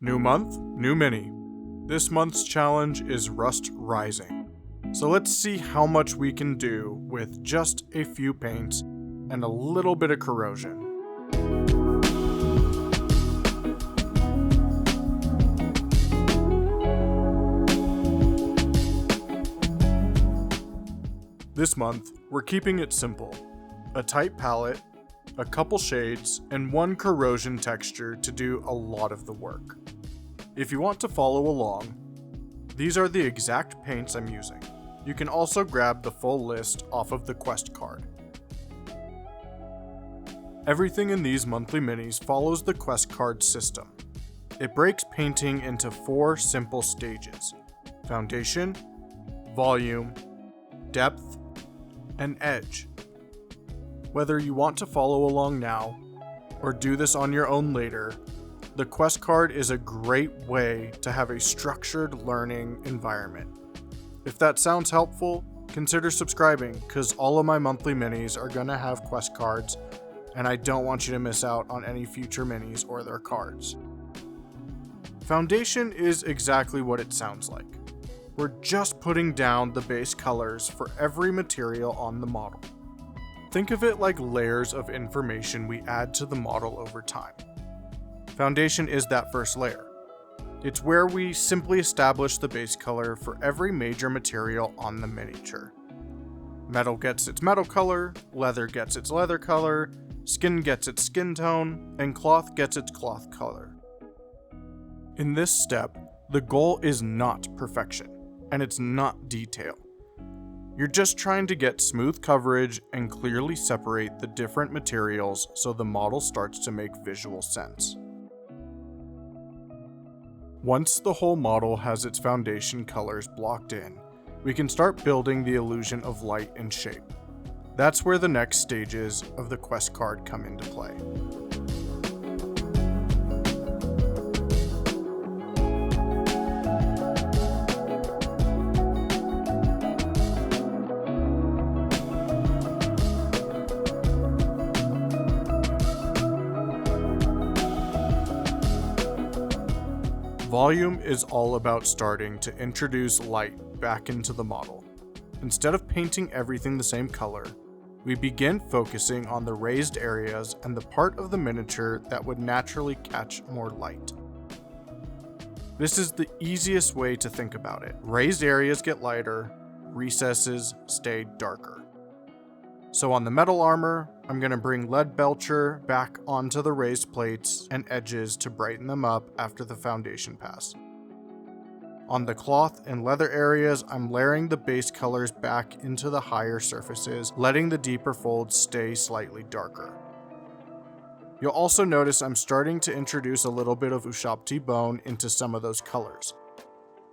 New month, new mini. This month's challenge is Rust Rising. So let's see how much we can do with just a few paints and a little bit of corrosion. This month, we're keeping it simple. A tight palette, a couple shades, and one corrosion texture to do a lot of the work. If you want to follow along, these are the exact paints I'm using. You can also grab the full list off of the quest card. Everything in these monthly minis follows the quest card system. It breaks painting into 4 simple stages: foundation, volume, depth, and edge. Whether you want to follow along now, or do this on your own later, the quest card is a great way to have a structured learning environment. If that sounds helpful, consider subscribing, because all of my monthly minis are going to have quest cards, and I don't want you to miss out on any future minis or their cards. Foundation is exactly what it sounds like. We're just putting down the base colors for every material on the model. Think of it like layers of information we add to the model over time. Foundation is that first layer. It's where we simply establish the base color for every major material on the miniature. Metal gets its metal color, leather gets its leather color, skin gets its skin tone, and cloth gets its cloth color. In this step, the goal is not perfection, and it's not detail. You're just trying to get smooth coverage and clearly separate the different materials so the model starts to make visual sense. Once the whole model has its foundation colors blocked in, we can start building the illusion of light and shape. That's where the next stages of the quest card come into play. Volume is all about starting to introduce light back into the model. Instead of painting everything the same color, we begin focusing on the raised areas and the part of the miniature that would naturally catch more light. This is the easiest way to think about it. Raised areas get lighter, recesses stay darker. So on the metal armor, I'm going to bring Leadbelcher back onto the raised plates and edges to brighten them up after the foundation pass. On the cloth and leather areas, I'm layering the base colors back into the higher surfaces, letting the deeper folds stay slightly darker. You'll also notice I'm starting to introduce a little bit of Ushabti bone into some of those colors.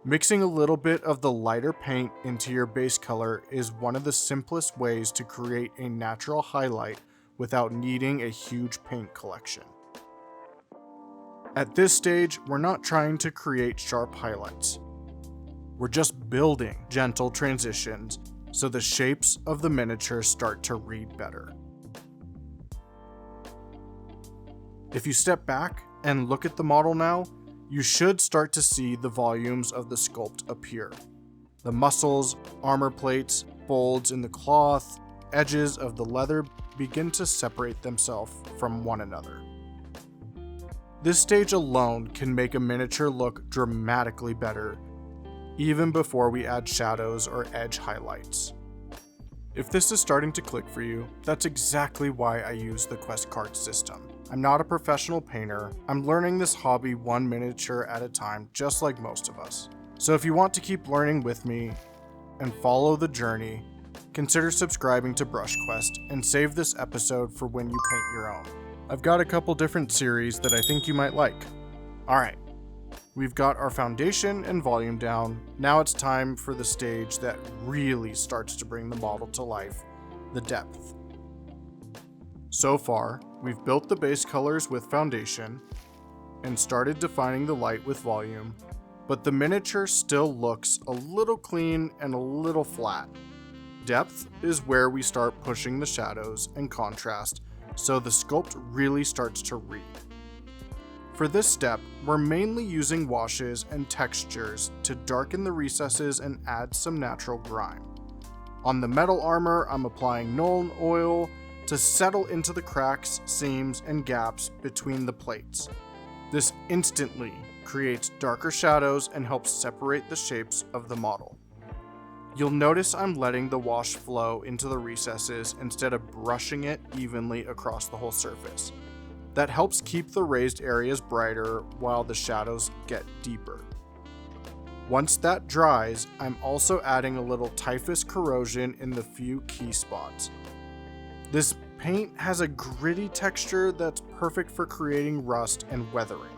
Mixing a little bit of the lighter paint into your base color is one of the simplest ways to create a natural highlight without needing a huge paint collection. At this stage, we're not trying to create sharp highlights. We're just building gentle transitions so the shapes of the miniature start to read better. If you step back and look at the model now, you should start to see the volumes of the sculpt appear. The muscles, armor plates, folds in the cloth, edges of the leather begin to separate themselves from one another. This stage alone can make a miniature look dramatically better, even before we add shadows or edge highlights. If this is starting to click for you, that's exactly why I use the quest card system. I'm not a professional painter. I'm learning this hobby one miniature at a time, just like most of us. So if you want to keep learning with me and follow the journey, consider subscribing to BrushQuest and save this episode for when you paint your own. I've got a couple different series that I think you might like. Alright, we've got our foundation and volume down. Now it's time for the stage that really starts to bring the model to life, the depth. So far, we've built the base colors with foundation and started defining the light with volume, but the miniature still looks a little clean and a little flat. Depth is where we start pushing the shadows and contrast, so the sculpt really starts to read. For this step, we're mainly using washes and textures to darken the recesses and add some natural grime. On the metal armor, I'm applying Nuln Oil to settle into the cracks, seams, and gaps between the plates. This instantly creates darker shadows and helps separate the shapes of the model. You'll notice I'm letting the wash flow into the recesses instead of brushing it evenly across the whole surface. That helps keep the raised areas brighter while the shadows get deeper. Once that dries, I'm also adding a little typhus corrosion in the few key spots. This paint has a gritty texture that's perfect for creating rust and weathering.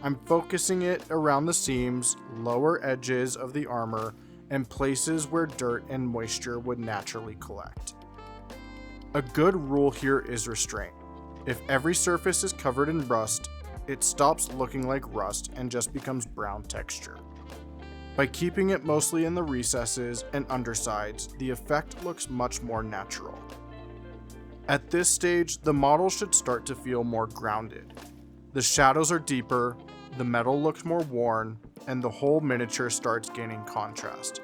I'm focusing it around the seams, lower edges of the armor, and places where dirt and moisture would naturally collect. A good rule here is restraint. If every surface is covered in rust, it stops looking like rust and just becomes brown texture. By keeping it mostly in the recesses and undersides, the effect looks much more natural. At this stage, the model should start to feel more grounded. The shadows are deeper, the metal looks more worn, and the whole miniature starts gaining contrast.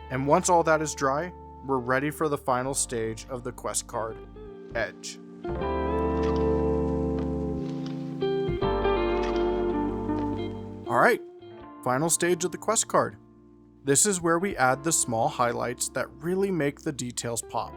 And once all that is dry, we're ready for the final stage of the quest card, Edge. Alright, final stage of the quest card. This is where we add the small highlights that really make the details pop.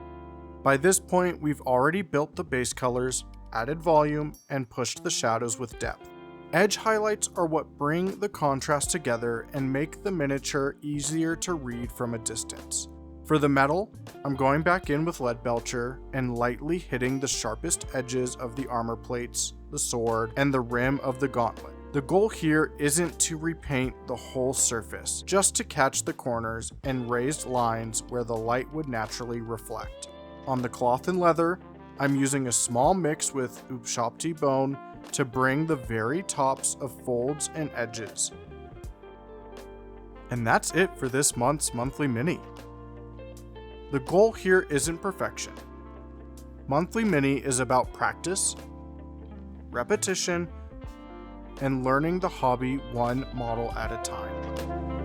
By this point, we've already built the base colors, added volume, and pushed the shadows with depth. Edge highlights are what bring the contrast together and make the miniature easier to read from a distance. For the metal, I'm going back in with Leadbelcher and lightly hitting the sharpest edges of the armor plates, the sword, and the rim of the gauntlet. The goal here isn't to repaint the whole surface, just to catch the corners and raised lines where the light would naturally reflect. On the cloth and leather, I'm using a small mix with Upshopti bone to bring the very tops of folds and edges. And that's it for this month's monthly mini. The goal here isn't perfection. Monthly mini is about practice, repetition, and learning the hobby one model at a time.